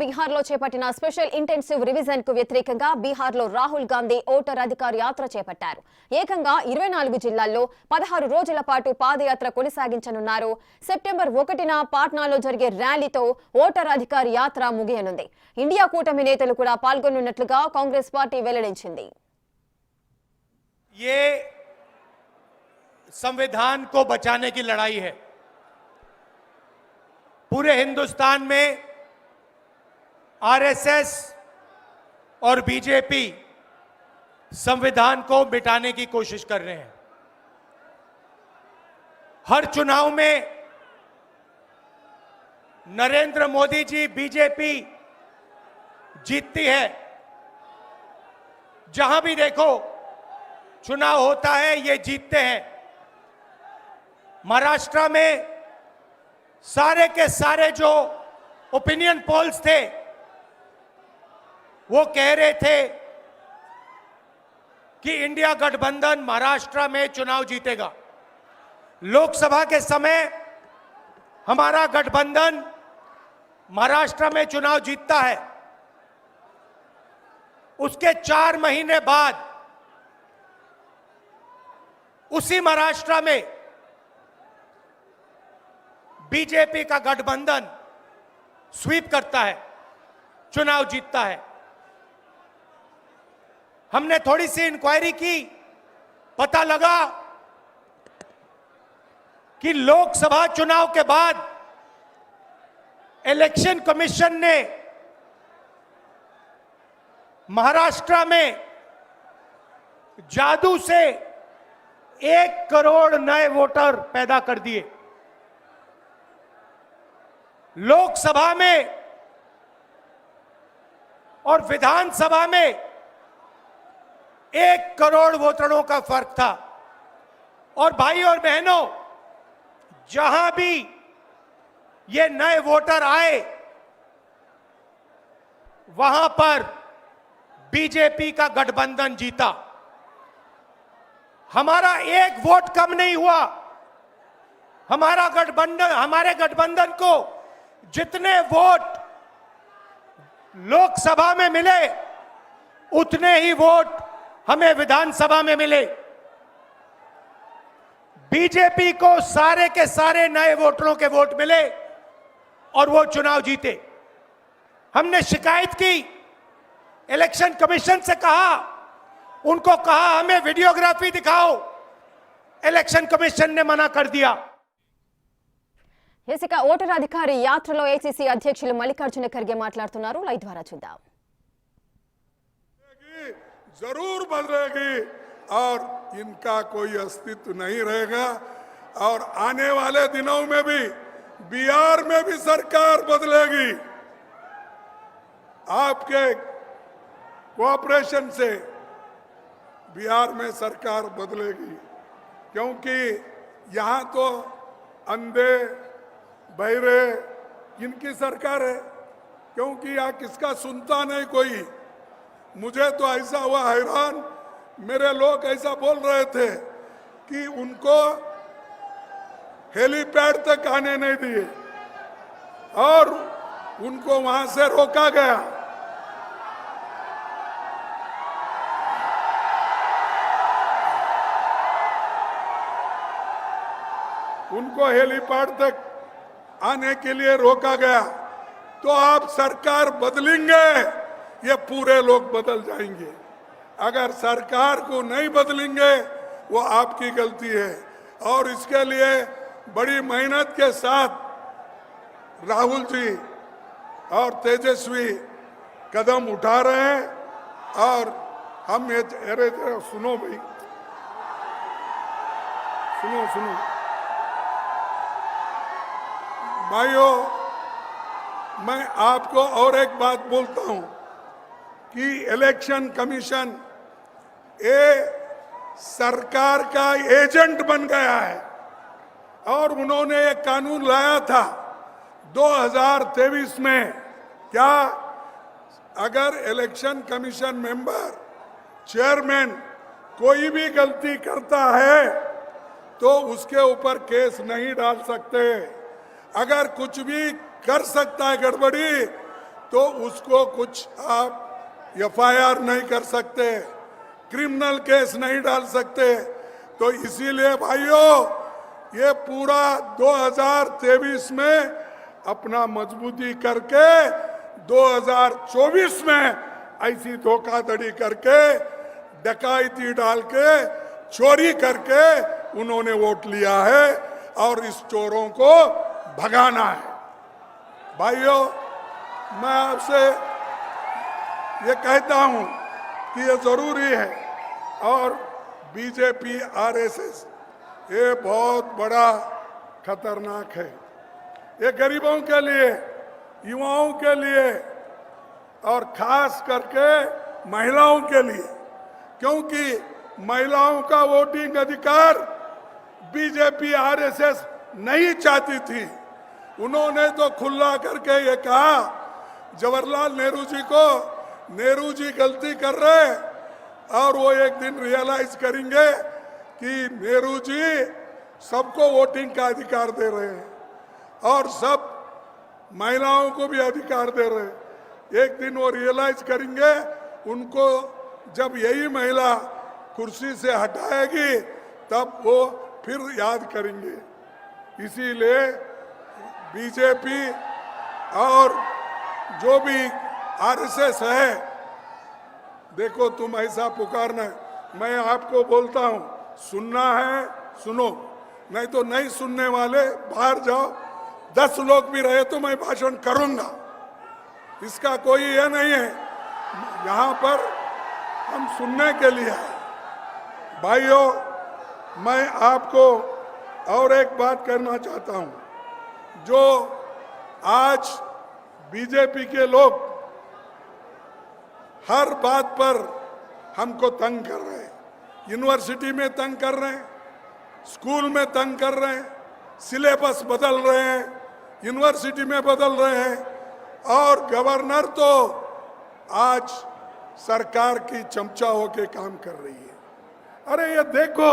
బీహార్లో చేపట్టిన special intensive revision కు వ్యతిరేకంగా బీహార్లో రాహుల్ గాంధీ ఓటర్ అధికార యాత్ర చేపట్టారు. ఏకంగా 24 జిల్లాల్లో 16 రోజుల పాటు పాదయాత్ర కొనసాగించనున్నారు. సెప్టెంబర్ 1న పాట్నాలో జరిగే ర్యాలీతో ఓటర్ అధికార యాత్ర ముగియనుంది. ఇండియా కూటమి నేతలు కూడా పాల్గొనున్నట్లుగా కాంగ్రెస్ పార్టీ వెల్లడించింది. ये संविधान को बचाने की लड़ाई है. पूरे हिंदुस्तान में आरएसएस और बीजेपी संविधान को मिटाने की कोशिश कर रहे हैं. हर चुनाव में नरेंद्र मोदी जी बीजेपी जीतती है. जहां भी देखो चुनाव होता है ये जीतते हैं. महाराष्ट्र में सारे के सारे जो ओपिनियन पोल्स थे वो कह रहे थे कि इंडिया गठबंधन महाराष्ट्र में चुनाव जीतेगा. लोकसभा के समय हमारा गठबंधन महाराष्ट्र में चुनाव जीतता है. उसके 4 महीने बाद उसी महाराष्ट्र में बीजेपी का गठबंधन स्वीप करता है, चुनाव जीतता है. हमने थोड़ी सी इंक्वायरी की, पता लगा कि लोकसभा चुनाव के बाद इलेक्शन कमीशन ने महाराष्ट्र में जादू से 1 करोड़ नए वोटर पैदा कर दिए. लोकसभा में और विधानसभा में 1 करोड़ वोटरों का फर्क था. और भाई और बहनों, जहां भी ये नए वोटर आए वहां पर बीजेपी का गठबंधन जीता. हमारा 1 वोट कम नहीं हुआ. हमारे गठबंधन को जितने वोट लोकसभा में मिले उतने ही वोट हमें विधानसभा में मिले. बीजेपी को सारे के सारे नए वोटरों के वोट मिले और वो चुनाव जीते. हमने शिकायत की, इलेक्शन कमीशन से कहा, उनको कहा हमें वीडियोग्राफी दिखाओ. इलेक्शन कमीशन ने मना कर दिया. ఇక ఓటర్ అధికారి యాత్రలో ఏసీసీ అధ్యక్షులు మల్లికార్జున ఖర్గే మాట్లాడుతున్నారు. లైవ్ ద్వారా చూద్దాం. जरूर बदलेगी और इनका कोई अस्तित्व नहीं रहेगा. और आने वाले दिनों में भी बिहार में भी सरकार बदलेगी. आपके कोऑपरेशन से बिहार में सरकार बदलेगी. क्योंकि यहाँ तो अंधे बहरे इनकी सरकार है. क्योंकि यहाँ किसका सुनता नहीं कोई. मुझे तो ऐसा हुआ हैरान, मेरे लोग ऐसा बोल रहे थे कि उनको हेलीपैड तक आने नहीं दिए और उनको वहां से रोका गया. उनको हेलीपैड तक आने के लिए रोका गया. तो आप सरकार बदलेंगे, ये पूरे लोग बदल जाएंगे. अगर सरकार को नहीं बदलेंगे वो आपकी गलती है. और इसके लिए बड़ी मेहनत के साथ राहुल जी और तेजस्वी कदम उठा रहे हैं. और हम ये अरे सुनो भाई, सुनो भाइयों, मैं आपको और एक बात बोलता हूं कि इलेक्शन कमीशन ये सरकार का एजेंट बन गया है. और उन्होंने एक कानून लाया था 2023 में. क्या अगर इलेक्शन कमीशन मेंबर, चेयरमैन कोई भी गलती करता है तो उसके ऊपर केस नहीं डाल सकते. अगर कुछ भी कर सकता है गड़बड़ी तो उसको कुछ आप एफआईआर नहीं कर सकते, क्रिमिनल केस नहीं डाल सकते। तो इसीलिए भाइयों, ये पूरा 2023 में अपना मजबूती करके 2024 में ऐसी धोखाधड़ी करके, डकैती डाल के, चोरी करके उन्होंने वोट लिया है और इस चोरों को भगाना है। भाइयों, मैं आपसे ये कहता हूं कि ये जरूरी है। और बीजेपी आरएसएस ये बहुत बड़ा खतरनाक है। ये गरीबों के लिए, युवाओं के लिए और खास करके महिलाओं के लिए, क्योंकि महिलाओं का वोटिंग अधिकार बीजेपी आरएसएस नहीं चाहती थी। उन्होंने तो खुला करके ये कहा जवाहरलाल नेहरू जी को, नेहरू जी गलती कर रहे और वो एक दिन रियलाइज करेंगे कि नेहरू जी सबको वोटिंग का अधिकार दे रहे हैं और सब महिलाओं को भी अधिकार दे रहे हैं। एक दिन वो रियलाइज करेंगे, उनको जब यही महिला कुर्सी से हटाएगी तब वो फिर याद करेंगे। इसीलिए बीजेपी और जो भी आरएसएस है, देखो तुम ऐसा पुकारना, मैं आपको बोलता हूं, सुनना है सुनो, नहीं तो नहीं सुनने वाले बाहर जाओ। 10 लोग भी रहे तो मैं भाषण करूंगा, इसका कोई ये नहीं है। यहाँ पर हम सुनने के लिए हैं। भाइयों, मैं आपको और एक बात करना चाहता हूं। जो आज बीजेपी के लोग हर बात पर हमको तंग कर रहे हैं, यूनिवर्सिटी में तंग कर रहे हैं, स्कूल में तंग कर रहे हैं, सिलेबस बदल रहे हैं, यूनिवर्सिटी में बदल रहे हैं, और गवर्नर तो आज सरकार की चमचा होके काम कर रही है। अरे ये देखो,